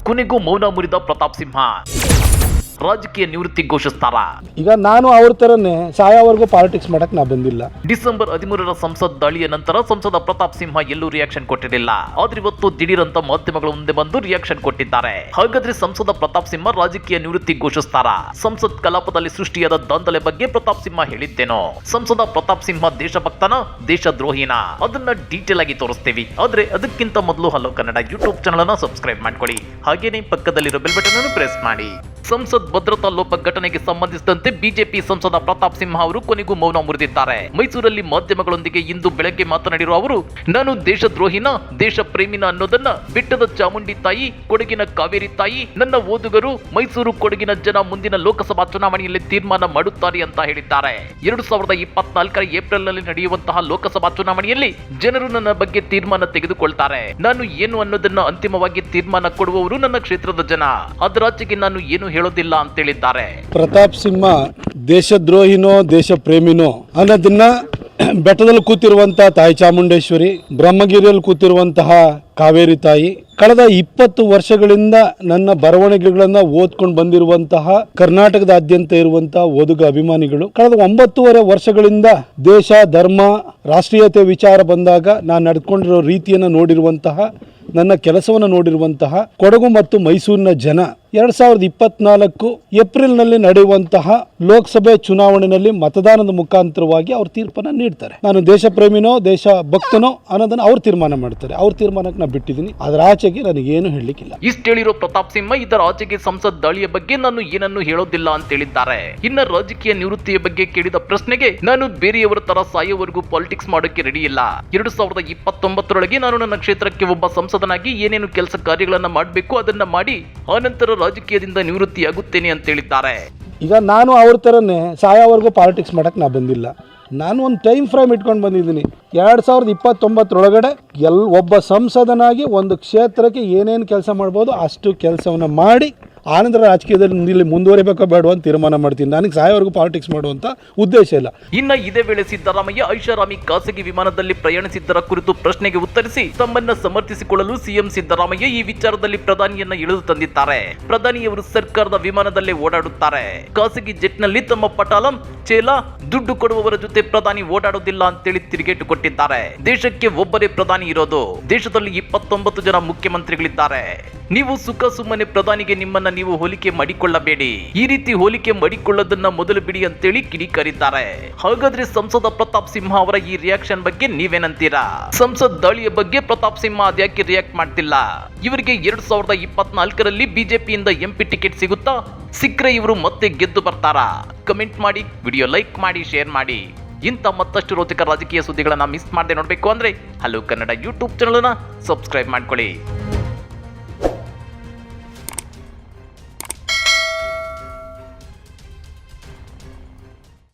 ಕೊನೆಗೂ ಮೌನ ಮುರಿದ ಪ್ರತಾಪ್ ಸಿಂಹ ರಾಜಕೀಯ ನಿವೃತ್ತಿ ಘೋಷಿಸ್ತಾರ. ಈಗ ನಾನು ಅವ್ರ ತರನೇ ಸಾಯೋವರೆಗೂ ಪಾಲಿಟಿಕ್ಸ್ ಮಾಡಕ್ ನಾ ಬಂದಿಲ್ಲ. ಡಿಸೆಂಬರ್ 13ರ ಸಂಸತ್ ದಾಳಿಯ ನಂತರ ಸಂಸದ ಪ್ರತಾಪ್ ಸಿಂಹ ಎಲ್ಲೂ ರಿಯಾಕ್ಷನ್ ಕೊಟ್ಟಿರಲಿಲ್ಲ. ಆದ್ರೆ ಇವತ್ತು ದಿಢೀರ್ ಅಂತ ಮಾಧ್ಯಮಗಳ ಮುಂದೆ ಬಂದು ರಿಯಾಕ್ಷನ್ ಕೊಟ್ಟಿದ್ದಾರೆ. ಹಾಗಾದ್ರೆ ಸಂಸದ ಪ್ರತಾಪ್ ಸಿಂಹ ರಾಜಕೀಯ ನಿವೃತ್ತಿ ಘೋಷಿಸ್ತಾರ? ಸಂಸತ್ ಕಲಾಪದಲ್ಲಿ ಸೃಷ್ಟಿಯಾದ ದಾಂಧಲೆ ಬಗ್ಗೆ ಪ್ರತಾಪ್ ಸಿಂಹ ಹೇಳಿದ್ದೇನೋ? ಸಂಸದ ಪ್ರತಾಪ್ ಸಿಂಹ ದೇಶಭಕ್ತನ ದೇಶದ್ರೋಹಿನ? ಅದನ್ನ ಡೀಟೇಲ್ ಆಗಿ ತೋರಿಸ್ತೀವಿ. ಆದ್ರೆ ಅದಕ್ಕಿಂತ ಮೊದಲು ಹಲೋ ಕನ್ನಡ ಯೂಟ್ಯೂಬ್ ಚಾನಲ್ ಅನ್ನ ಸಬ್ಸ್ಕ್ರೈಬ್ ಮಾಡ್ಕೊಳ್ಳಿ. ಹಾಗೇನೇ ಪಕ್ಕದಲ್ಲಿರೋ ಬೆಲ್ ಬಟನ್ ಅನ್ನು ಪ್ರೆಸ್ ಮಾಡಿ. ಸಂಸತ್ ಭದ್ರತಾ ಲೋಪ ಘಟನೆಗೆ ಸಂಬಂಧಿಸಿದಂತೆ ಬಿಜೆಪಿ ಸಂಸದ ಪ್ರತಾಪ್ ಸಿಂಹ ಅವರು ಕೊನೆಗೂ ಮೌನ ಮುರಿದಿದ್ದಾರೆ. ಮೈಸೂರಲ್ಲಿ ಮಾಧ್ಯಮಗಳೊಂದಿಗೆ ಇಂದು ಬೆಳಗ್ಗೆ ಮಾತನಾಡಿರುವ ಅವರು, ನಾನು ದೇಶದ್ರೋಹಿನ ದೇಶ ಪ್ರೇಮಿನ ಅನ್ನೋದನ್ನ ಬೆಟ್ಟದ ಚಾಮುಂಡಿ ತಾಯಿ, ಕೊಡಗಿನ ಕಾವೇರಿ ತಾಯಿ, ನನ್ನ ಓದುಗರು, ಮೈಸೂರು ಕೊಡಗಿನ ಜನ ಮುಂದಿನ ಲೋಕಸಭಾ ಚುನಾವಣೆಯಲ್ಲಿ ತೀರ್ಮಾನ ಮಾಡುತ್ತಾರೆ ಅಂತ ಹೇಳಿದ್ದಾರೆ. 2024ರ ಏಪ್ರಿಲ್ನಲ್ಲಿ ನಡೆಯುವಂತಹ ಲೋಕಸಭಾ ಚುನಾವಣೆಯಲ್ಲಿ ಜನರು ನನ್ನ ಬಗ್ಗೆ ತೀರ್ಮಾನ ತೆಗೆದುಕೊಳ್ತಾರೆ. ನಾನು ಏನು ಅನ್ನೋದನ್ನ ಅಂತಿಮವಾಗಿ ತೀರ್ಮಾನ ಕೊಡುವವರು ನನ್ನ ಕ್ಷೇತ್ರದ ಜನ. ಅದರಾಚೆಗೆ ನಾನು ಏನು ಹೇಳೋದಿಲ್ಲ ಅಂತ ಹೇಳಿದ್ದಾರೆ. ಪ್ರತಾಪ್ ಸಿಂಹ ದೇಶದ್ರೋಹಿನೋ ದೇಶ ಪ್ರೇಮಿನೋ ಅನ್ನೋದನ್ನ ಬೆಟ್ಟದಲ್ಲಿ ಕೂತಿರುವಂತಹ ತಾಯಿ ಚಾಮುಂಡೇಶ್ವರಿ, ಬ್ರಹ್ಮಗಿರಿಯಲ್ಲಿ ಕೂತಿರುವಂತಹ ಕಾವೇರಿ ತಾಯಿ, ಕಳೆದ 20 ವರ್ಷಗಳಿಂದ ನನ್ನ ಬರವಣಿಗೆಗಳನ್ನ ಓದ್ಕೊಂಡು ಬಂದಿರುವಂತಹ ಕರ್ನಾಟಕದಾದ್ಯಂತ ಇರುವಂತಹ ಓದುಗ ಅಭಿಮಾನಿಗಳು, ಕಳೆದ 9.5 ವರ್ಷಗಳಿಂದ ದೇಶ, ಧರ್ಮ, ರಾಷ್ಟ್ರೀಯತೆ ವಿಚಾರ ಬಂದಾಗ ನಾನು ನಡ್ಕೊಂಡಿರೋ ರೀತಿಯನ್ನು ನೋಡಿರುವಂತಹ, ನನ್ನ ಕೆಲಸವನ್ನು ನೋಡಿರುವಂತಹ ಕೊಡಗು ಮತ್ತು ಮೈಸೂರಿನ ಜನ 2024 ಏಪ್ರಿಲ್ನಲ್ಲಿ ನಡೆಯುವಂತಹ ಲೋಕಸಭೆ ಚುನಾವಣೆಯಲ್ಲಿ ಮತದಾನದ ಮುಖಾಂತರವಾಗಿ ಅವ್ರ ತೀರ್ಪನ್ನು ನೀಡ್ತಾರೆ. ನಾನು ದೇಶ ಪ್ರೇಮಿನೋ ದೇಶ ಭಕ್ತನೋ ಅನ್ನೋದನ್ನ ಅವ್ರು ತೀರ್ಮಾನ ಮಾಡ್ತಾರೆ. ಅವ್ರ ತೀರ್ಮಾನಕ್ಕೆ ನಾನು ಬಿಟ್ಟಿದ್ದೀನಿ. ಅದರ ಆಚೆಗೆ ನನಗೇನು ಹೇಳಲಿಕ್ಕಿಲ್ಲ. ಇಷ್ಟು ಹೇಳಿರೋ ಪ್ರತಾಪ್ ಸಿಂಹ ಇದರ ಆಚೆಗೆ ಸಂಸತ್ ದಾಳಿಯ ಬಗ್ಗೆ ನಾನು ಏನನ್ನು ಹೇಳೋದಿಲ್ಲ ಅಂತ ಹೇಳಿದ್ದಾರೆ. ಇನ್ನ ರಾಜಕೀಯ ನಿವೃತ್ತಿಯ ಬಗ್ಗೆ ಕೇಳಿದ ಪ್ರಶ್ನೆಗೆ, ನಾನು ಬೇರೆಯವರ ತರ ಸಾಯೋವರೆಗೂ ಪಾಲಿಟಿಕ್ಸ್ ಮಾಡೋಕೆ ರೆಡಿ ಇಲ್ಲ. 2029ರೊಳಗೆ ನಾನು ನನ್ನ ಕ್ಷೇತ್ರಕ್ಕೆ ಒಬ್ಬ ಸಂಸದನಾಗಿ ಏನೇನು ಕೆಲಸ ಕಾರ್ಯಗಳನ್ನ ಮಾಡಬೇಕು ಅದನ್ನ ಮಾಡಿ ಆನಂತರ ರಾಜಕೀಯದಿಂದ ನಿವೃತ್ತಿಯಾಗುತ್ತೇನೆ ಅಂತ ಹೇಳಿದ್ದಾರೆ. ಈಗ ನಾನು ಅವ್ರ ಥರನೇ ಸಾಯೋವರೆಗೂ ಪಾಲಿಟಿಕ್ಸ್ ಮಾಡಕ್ಕೆ ನಾ ಬಂದಿಲ್ಲ. ನಾನು ಒಂದು ಟೈಮ್ ಫ್ರೇಮ್ ಇಟ್ಕೊಂಡು ಬಂದಿದ್ದೀನಿ. 2029ರೊಳಗಡೆ ಒಬ್ಬ ಸಂಸದನಾಗಿ ಒಂದು ಕ್ಷೇತ್ರಕ್ಕೆ ಏನೇನು ಕೆಲಸ ಮಾಡ್ಬೋದು ಅಷ್ಟು ಕೆಲಸವನ್ನು ಮಾಡಿ ಆನಂತರ ರಾಜಕೀಯದಲ್ಲಿ ಮುಂದುವರಿಬೇಕೋ ಬೇಡ ಅಂತ ತೀರ್ಮಾನ ಮಾಡ್ತೀನಿ. ನನಗೆ ಸಾಯೋವರೆಗೂ ಪಾಲಿಟಿಕ್ಸ್ ಮಾಡುವಂತ ಉದ್ದೇಶ ಇಲ್ಲ. ಇನ್ನ ಇದೇ ವೇಳೆ ಸಿದ್ದರಾಮಯ್ಯ ಐಷಾರಾಮಿ ಖಾಸಗಿ ವಿಮಾನದಲ್ಲಿ ಪ್ರಯಾಣಿಸಿದ್ದರ ಕುರಿತು ಪ್ರಶ್ನೆಗೆ ಉತ್ತರಿಸಿ ತಮ್ಮನ್ನ ಸಮರ್ಥಿಸಿಕೊಳ್ಳಲು ಸಿಎಂ ಸಿದ್ದರಾಮಯ್ಯ ಈ ವಿಚಾರದಲ್ಲಿ ಪ್ರಧಾನಿಯನ್ನ ಇಳಿದು ತಂದಿದ್ದಾರೆ. ಪ್ರಧಾನಿಯವರು ಸರ್ಕಾರದ ವಿಮಾನದಲ್ಲೇ ಓಡಾಡುತ್ತಾರೆ. ಖಾಸಗಿ ಜೆಟ್ನಲ್ಲಿ ತಮ್ಮ ಪಟಾಲಂ, ಚೇಲ, ದುಡ್ಡು ಕೊಡುವವರ ಜೊತೆ ಪ್ರಧಾನಿ ಓಡಾಡೋದಿಲ್ಲ ಅಂತೇಳಿ ತಿರುಗೇಟು ಕೊಟ್ಟಿದ್ದಾರೆ. ದೇಶಕ್ಕೆ ಒಬ್ಬರೇ ಪ್ರಧಾನಿ ಇರೋದು. ದೇಶದಲ್ಲಿ 29 ಜನ ಮುಖ್ಯಮಂತ್ರಿಗಳಿದ್ದಾರೆ. ನೀವು ಸುಖ ಸುಮ್ಮನೆ ಪ್ರಧಾನಿಗೆ ನಿಮ್ಮನ್ನ ನೀವು ಹೋಲಿಕೆ ಮಾಡಿಕೊಳ್ಳಬೇಡಿ. ಈ ರೀತಿ ಹೋಲಿಕೆ ಮಾಡಿಕೊಳ್ಳೋದನ್ನ ಮೊದಲು ಬಿಡಿ ಅಂತೇಳಿ ಕಿಡಿಕಾರಿದ್ದಾರೆ. ಹಾಗಾದ್ರೆ ಸಂಸದ ಪ್ರತಾಪ್ ಸಿಂಹ ಅವರ ಈ ರಿಯಾಕ್ಷನ್ ಬಗ್ಗೆ ನೀವೇನಂತೀರಾ? ಸಂಸತ್ ದಾಳಿಯ ಬಗ್ಗೆ ಪ್ರತಾಪ್ ಸಿಂಹ ಅದ್ಯಾಕೆ ರಿಯಾಕ್ಟ್ ಮಾಡ್ತಿಲ್ಲ? ಇವರಿಗೆ 2024ರಲ್ಲಿ ಬಿಜೆಪಿಯಿಂದ ಎಂಪಿ ಟಿಕೆಟ್ ಸಿಗುತ್ತಾ? ಸಿಕ್ಕರೆ ಇವರು ಮತ್ತೆ ಗೆದ್ದು ಬರ್ತಾರಾ? ಕಮೆಂಟ್ ಮಾಡಿ, ವಿಡಿಯೋ ಲೈಕ್ ಮಾಡಿ, ಶೇರ್ ಮಾಡಿ. ಇಂಥ ಮತ್ತಷ್ಟು ರೋಚಕ ರಾಜಕೀಯ ಸುದ್ದಿಗಳನ್ನ ಮಿಸ್ ಮಾಡದೆ ನೋಡಬೇಕು ಅಂದ್ರೆ ಹಲೋ ಕನ್ನಡ ಯೂಟ್ಯೂಬ್ ಚಾನಲ್ ಅನ್ನ ಸಬ್ಸ್ಕ್ರೈಬ್ ಮಾಡ್ಕೊಳ್ಳಿ.